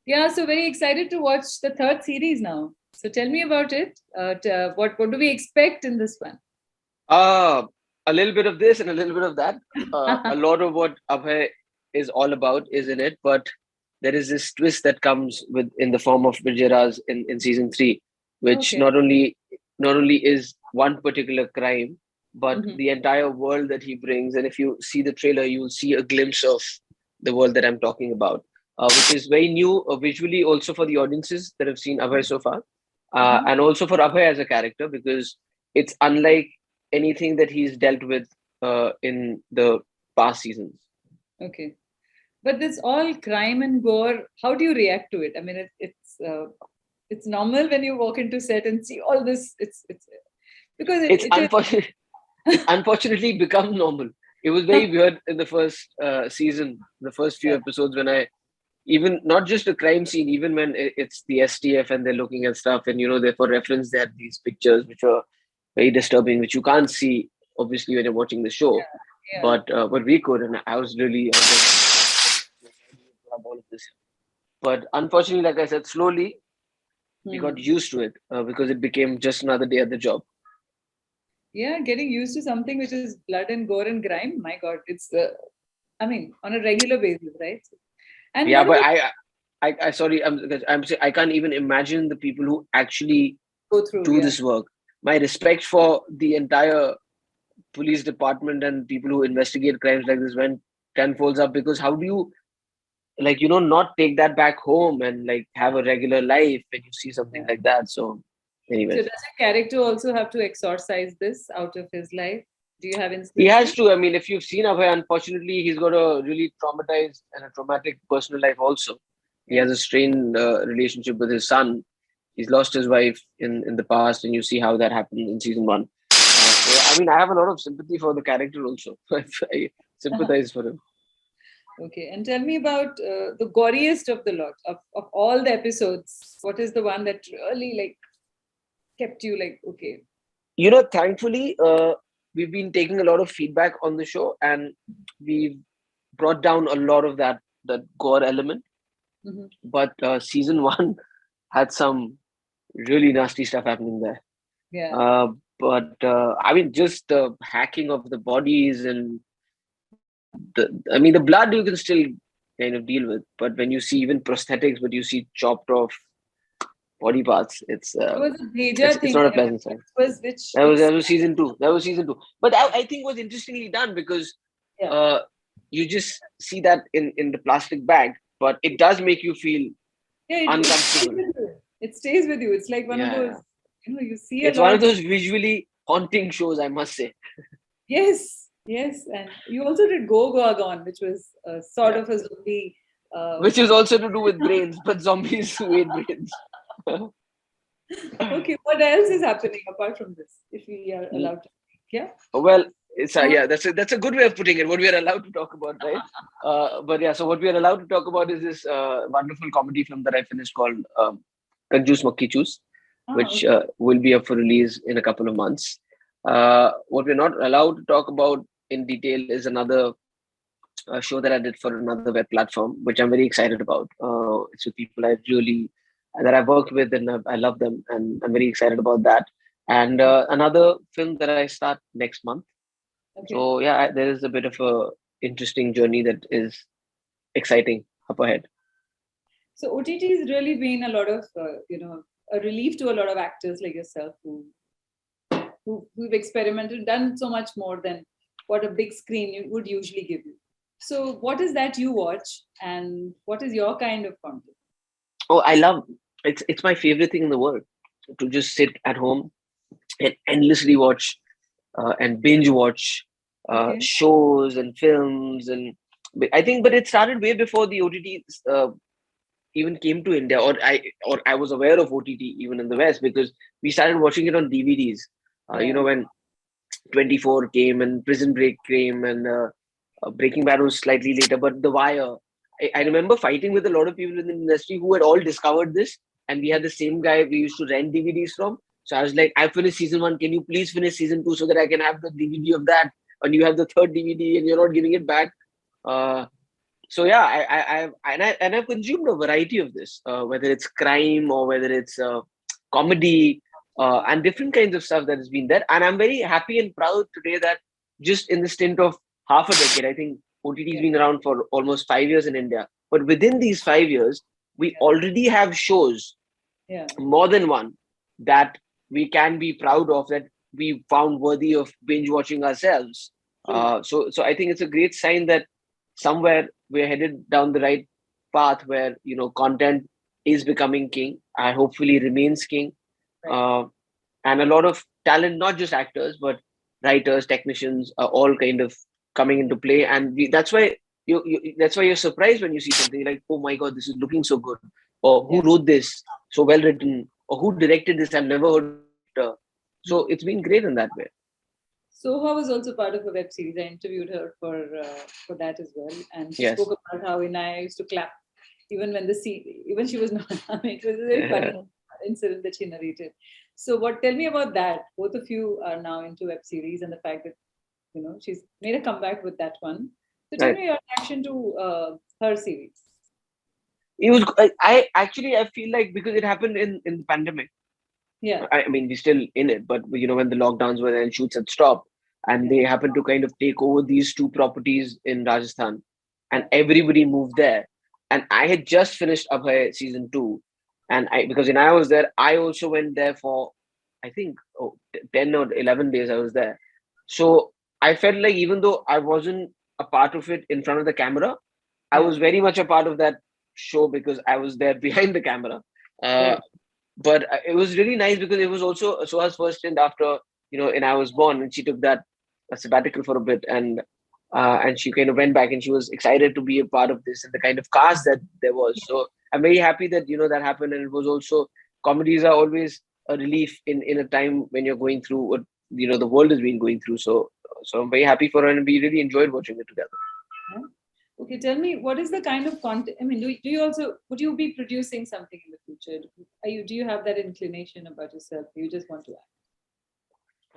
Yeah, so very excited to watch the third series now. So tell me about it. What do we expect in this one? Uh, a little bit of this and a little bit of that. A lot of what Abhay is all about is in it, but there is this twist that comes with in the form of Vijay in season three, which Okay. not only is one particular crime, but Mhm. the entire world that he brings. And if you see the trailer, you'll see a glimpse of the world that I'm talking about, which is very new visually, also for the audiences that have seen Abhay so far, Uh-huh. and also for Abhay as a character, because it's unlike anything that he's dealt with in the past seasons. Okay. But this all crime and gore, how do you react to it? I mean, it's normal when you walk into set and see all this. It's because It's it unfortunate. It unfortunately become normal. It was very weird in the first season, the first few is. episodes when I even not just a crime scene, even when it's the STF and they're looking at stuff, and they for reference they had these pictures which are very disturbing, which you can't see obviously when you're watching the show, Yeah. but we could, and I was like, all of this. But unfortunately, like I said, slowly we got Hmm. used to it because it became just another day at the job. Yeah, getting used to something which is blood and gore and grime. My God, it's I mean, on a regular basis, right? And Yeah, what but about I sorry, I can't even imagine the people who actually go through? do Yeah. this work. My respect for the entire police department and people who investigate crimes like this went tenfolds up, because how do you not take that back home and like have a regular life when you see something Yeah. like that? So, So anyways, does a character also have to exorcise this out of his life? Do you have he has instances? to. I mean, if you've seen Abhay, unfortunately, he's got a really traumatized and a traumatic personal life also. He Yeah. has a strained relationship with his son. He's lost his wife in the past, and you see how that happened in season one. So, I mean, I have a lot of sympathy for the character also. I sympathize for him. Okay. And tell me about the goriest of the lot of all the episodes. What is the one that really like kept you like okay? Thankfully, we've been taking a lot of feedback on the show, and we've brought down a lot of that gore element. Hmm. But season one had some really nasty stuff happening there. Yeah. But I mean, just the hacking of the bodies and I mean, the blood you can still kind of deal with, but when you see even prosthetics, but you see chopped off body parts, it's There uh, was a it's Bheja it's thing not a there. pleasant sight. Which was which That was which that was season two. That was season two. But I think was interestingly done because yeah. uh, you just see that in the plastic bag, but it does make you feel Yeah, it stays uncomfortable. with you. It stays with you. It's like one of Yeah, those, yeah. you see a It's one lot. of those visually haunting shows, I must say. Yes, yes. And you also did Go Goa Gone, which was sort Yeah, of a zombie. Uh, which is also to do with brains, but zombies who ate brains. okay, what else is happening apart from this, if we are allowed to? Yeah. Well, it's yeah, that's a good way of putting it. What we are allowed to talk about, right? But yeah, so what we are allowed to talk about is this wonderful comedy film that I finished called Kanjus Makki Choose, Ah, which okay. will be up for release in a couple of months. What we're not allowed to talk about in detail is another show that I did for another web platform, which I'm very excited about. It's with people that I've worked with, and I love them, and I'm very excited about that. And another film that I start next month. Okay. So yeah, there is a bit of a interesting journey that is exciting up ahead. So OTT has really been a lot of, a relief to a lot of actors like yourself who've experimented, done so much more than what a big screen would usually give you. So, what is that you watch, and what is your kind of content? Oh, I love it's my favorite thing in the world to just sit at home and endlessly watch and binge watch Okay. shows and films. And I think, but it started way before the OTT even came to India, or I was aware of OTT even in the West, because we started watching it on DVDs. Yeah. When 24 came and Prison Break came, and Breaking Bad was slightly later, but The Wire. I Yeah. remember fighting with a lot of people in the industry who had all discovered this, and we had the same guy we used to rent DVDs from. So I was like, I finished season one. Can you please finish season two so that I can have the DVD of that? And you have the third DVD and you're not giving it back. Uh, So yeah, I've consumed a variety of this, whether it's crime or whether it's comedy, and different kinds of stuff that has been there. And I'm very happy and proud today that just in the stint of half a decade, I think OTT has Yeah, been around for almost 5 years in India. But within these 5 years, we yeah, already have shows, yeah. more than one, that we can be proud of, that we found worthy of binge watching ourselves. True. So I think it's a great sign that somewhere we're headed down the right path where content is becoming king. I hopefully remains king, Right. uh, and a lot of talent, not just actors but writers, technicians, are all kind of coming into play, and that's why that's why you're surprised when you see something like, oh my god, this is looking so good, or who Yeah. wrote this, so well written, or who directed this, I've never heard of this director. So it's been great in that way. Soha was also part of a web series. I interviewed her for that as well, and she spoke Yes. about how Inaya used to clap even when the scene, even she was not. I mean, it was a very funny incident that she narrated. So, what? Tell me about that. Both of you are now into web series, and the fact that she's made a comeback with that one. So, tell Right. me your reaction to her series. It was. I actually I feel like because it happened in the pandemic. Yeah, I mean, we're still in it, but when the lockdowns were and shoots had stopped, and yeah, they happened to kind of take over these two properties in Rajasthan, and yeah, everybody moved there. And I had just finished Abhay season two, and because when I was there, I also went there for, I think, 10 or 11 days. I was there, so I felt like even though I wasn't a part of it in front of the camera, I yeah. was very much a part of that show because I was there behind the camera. Uh, Right. but it was really nice because it was also Soha's first stint after and I was born, and she took that a sabbatical for a bit, and she kind of went back, and she was excited to be a part of this and the kind of cast that there was. So I'm very happy that that happened, and it was also, comedies are always a relief in a time when you're going through what the world has been going through. So I'm very happy for her, and we really enjoyed watching it together. Yeah. Okay, tell me what is the kind of content? I mean, do you also would you be producing something in the future? Do you have that inclination about yourself? You just want to act?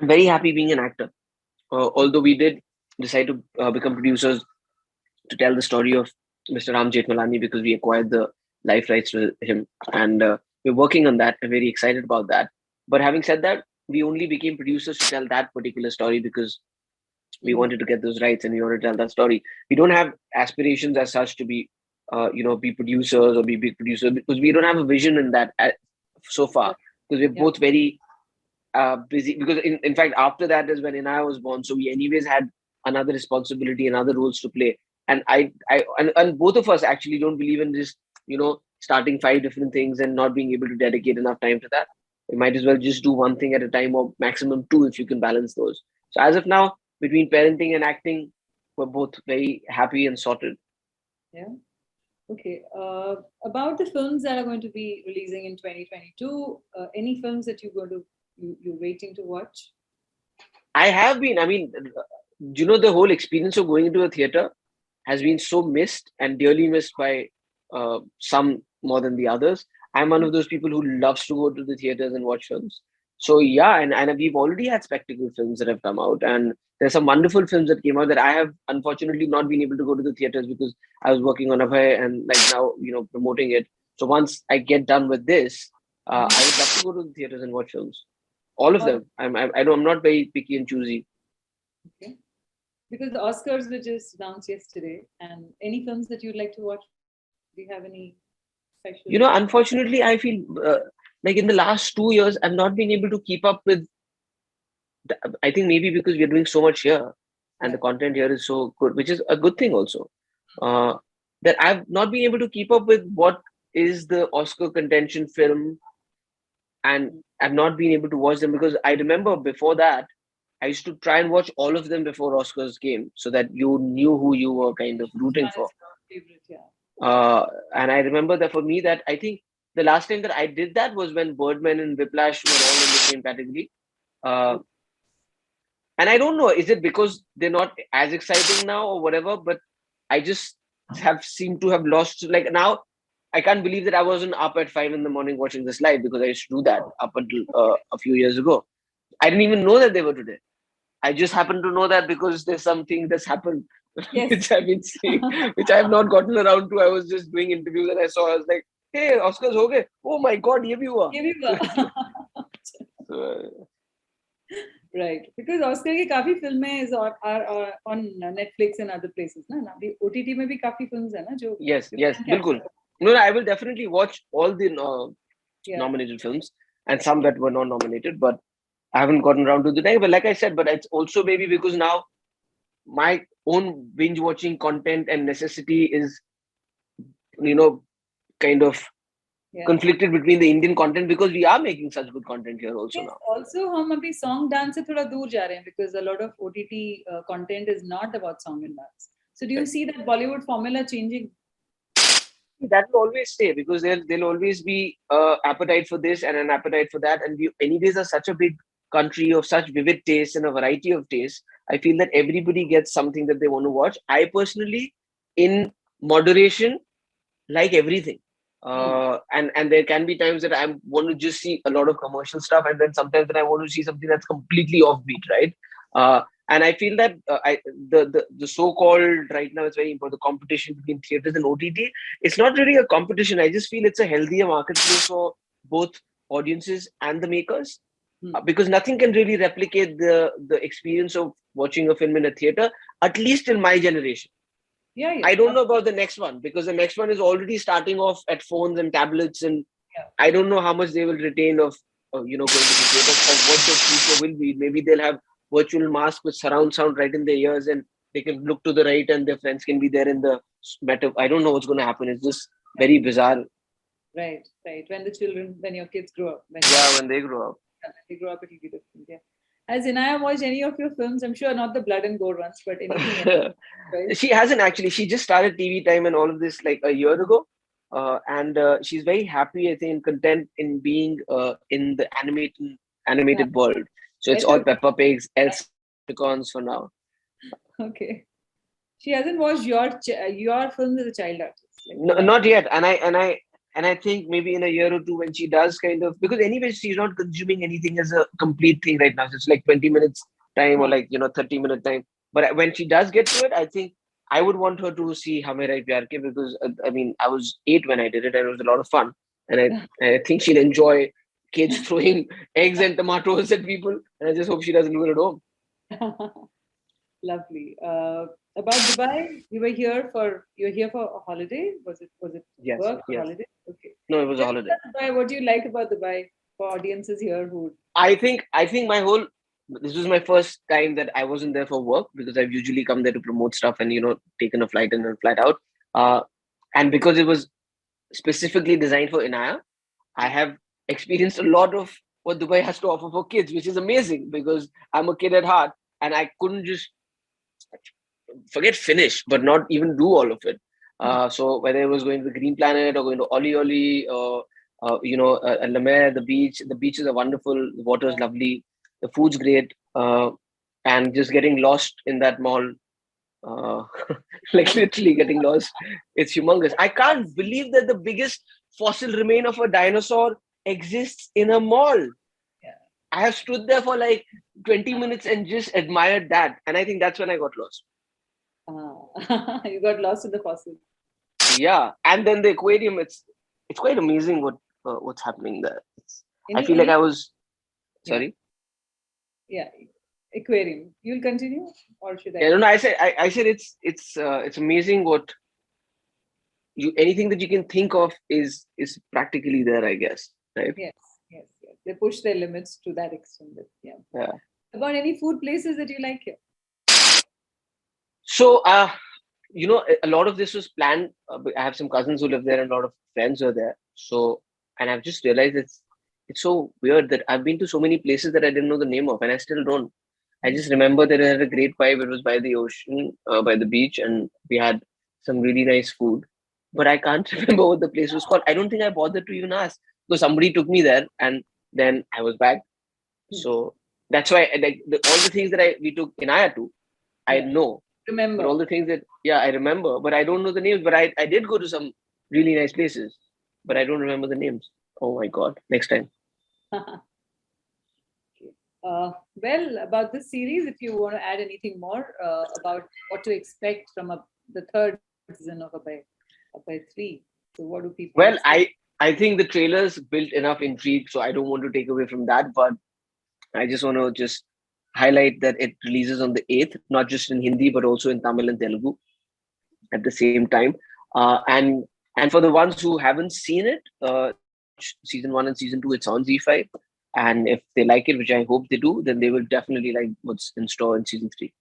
I'm very happy being an actor. Although we did decide to become producers to tell the story of Mr. Ram Jethmalani because we acquired the life rights to him, and we're working on that. I'm very excited about that. But having said that, we only became producers to tell that particular story because we Mhm. wanted to get those rights and we wanted to tell that story. We don't have aspirations as such to be producers or be big producers because we don't have a vision in that so far, Right. because we're Yeah. both very busy, because in fact after that is when Inaya was born, so we anyways had another responsibility and other roles to play. And and both of us actually don't believe in just starting five different things and not being able to dedicate enough time to that. We might as well just do one thing at a time, or maximum two if you can balance those. So as of now, between parenting and acting, we're both very happy and sorted. Yeah. Okay. About the films that are going to be releasing in 2022, any films that you're waiting to watch? I have been, I mean, the whole experience of going into a theater has Yeah. been so missed and dearly missed by some more than the others. I'm one of those people who loves to go to the theaters and watch films. So yeah, and we've already had spectacle films that have come out, and there's some wonderful films that came out that I have unfortunately not been able to go to the theaters because I was working on Abhay and like now promoting it. So once I get done with this, I would love to go to the theaters and watch films. All of Or them. I'm not very picky and choosy. okay. Because the Oscars were just announced yesterday, and any films that you'd like to watch? Do you have any special? Unfortunately, I feel like in the last 2 years, I've not been able to keep up with. I think maybe because we're doing so much here, and the Yeah. content here is so good, which is a good thing also. Uh, that I've not been able to keep up with what is the Oscar contention film, and I've not been able to watch them because I remember before that I used to try and watch all of them before Oscars came, so that you knew who you were kind of Which rooting one for. is your favorite? Yeah. Uh, and I remember that for me, that I think the last time that I did that was when Birdman and Whiplash were all in the same category. Uh, and I don't know, is it because they're not as exciting now or whatever? But I just have seemed to have lost. Like now, I can't believe that I wasn't up at 5 in the morning watching this live because I used to do that up until a few years ago. I didn't even know that they were today. I just happen to know that because there's something that's happened, Yes. which I've been seeing, which I have not gotten around to. I was just doing interviews and I saw, I was like, hey, Oscars ho gaye. Oh my God, ye bhi hua. ये भी हुआ. So, Right, because Oscar की काफी फिल्में is are on Netflix and other places ना. अभी OTT में भी काफी films है ना जो yes, you yes, can catch bilkul. up. No, I will definitely watch all the Yeah, nominated films and some that were not nominated, but I haven't gotten around to the day. But like I said, but it's also maybe because now my own binge watching content and necessity is, kind of yeah. conflicted between the Indian content because we are making such good content here also Yes, now. also हम अभी song dance से थोड़ा दूर जा रहे हैं because a lot of OTT content is not about song and dance. So do you Right. see that Bollywood formula changing? That will always stay because there'll always be appetite for this and an appetite for that. And we anyways are such a big country of such vivid tastes and a variety of tastes. I feel that everybody gets something that they want to watch. I personally, in moderation, like everything. And there can be times that I want to just see a lot of commercial stuff, and then sometimes that I want to see something that's completely offbeat, right? And I feel that the so-called right now it's very important the competition between theaters and OTT. It's not really a competition. I just feel it's a healthier marketplace for both audiences and the makers. Because nothing can really replicate the experience of watching a film in a theater, at least in my generation. Yeah, yeah. I don't know about the next one because the next one is already starting off at phones and tablets, and Yeah. I don't know how much they will retain of going to the theaters or what the future will be. Maybe they'll have virtual masks with surround sound right in their ears, and they can look to the right, and their friends can be there in the meta. I don't know what's going to happen. It's just very bizarre. Right, right. When your kids grow up, When they grow up. when they grow up, it'll be different. Yeah. Has Inaya watched any of your films? I'm sure not the blood and gore ones, but anything else, right? She hasn't actually. She just started TV time and all of this like a year ago. And she's very happy, I think, content in being in the animated world. So it's all SFX. Peppa Pigs, Elsa, Unicorns for now. Okay. She hasn't watched your films as a child artist. Like No, the one. not yet. And I think maybe in a year or two when she does kind of because anyway she's not consuming anything as a complete thing right now. So it's like 20 minutes time or like 30-minute time. But when she does get to it, I think I would want her to see Hame Rai Pyar Ke because I mean I was 8 when I did it and it was a lot of fun. And I think she'll enjoy kids throwing eggs and tomatoes at people. And I just hope she doesn't do it at home. Lovely. About Dubai, you're here for a holiday? Was it Yes, work or yes. holiday? Okay. No, it was a Tell me holiday. about Dubai. What do you like about Dubai for audiences here who? I think this was my first time that I wasn't there for work because I've usually come there to promote stuff and taken a flight and then flight out. And because it was specifically designed for Inaya, I have experienced a lot of what Dubai has to offer for kids, which is amazing because I'm a kid at heart and I couldn't just forget finish, but not even do all of it. So whether it was going to the Green Planet or going to Oli Oli or La Mer, the beaches are wonderful, the water is lovely, the food's great, and just getting lost in that mall, uh, like literally getting lost, it's humongous. I can't believe that the biggest fossil remain of a dinosaur exists in a mall. Yeah. I have stood there for like 20 minutes and just admired that, and I think that's when I got lost. You got lost in the fossil. Yeah, and then the aquarium. It's quite amazing what's happening there. I feel like I was sorry. Yeah, aquarium. You'll continue, or should I? Yeah, no, I said it's amazing what anything that you can think of is practically there. I guess, right? Yes, yes, yes. They push their limits to that extent. But yeah. Yeah. About any food places that you like here? So, a lot of this was planned. I have some cousins who live there, and a lot of friends are there. So, and I've just realized it's so weird that I've been to so many places that I didn't know the name of, and I still don't. I just remember that it had a great vibe. It was by the ocean, by the beach, and we had some really nice food. But I can't remember what the place was called. I don't think I bothered to even ask because somebody took me there, and then I was back. So that's why, like, all the things that we took Inaya to, I know. Remember. But all the things that, I remember, but I don't know the names. But I did go to some really nice places, but I don't remember the names. Oh my God. Next time. Well, about this series, if you want to add anything more about what to expect from the third season of Abhay 3. So what do people Well, expect? I think the trailers built enough intrigue, so I don't want to take away from that. But I just want to just highlight that it releases on the 8th, not just in Hindi but also in Tamil and Telugu at the same time. And for the ones who haven't seen it, season 1 and season 2, it's on Z5. And if they like it, which I hope they do, then they will definitely like what's in store in season 3.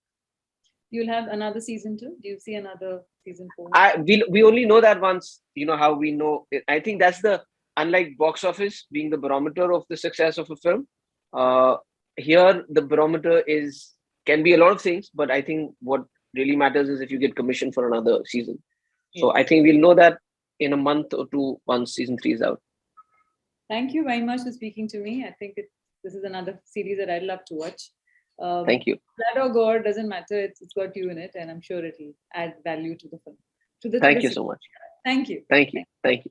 You'll have another season 2? Do you see another season 4? We only know that once. You know how we know it. I think that's the, unlike box office being the barometer of the success of a film. Uh, Here the barometer can be a lot of things, but I think what really matters is if you get commission for another season. So Yes. I think we'll know that in a month or two once season 3 is out. Thank you very much for speaking to me. I think this is another series that I'd love to watch. Thank you. Blood or gore doesn't matter. It's got you in it, and I'm sure it'll add value to the film. Thank you so much. Thank you. Thank you. Thank you.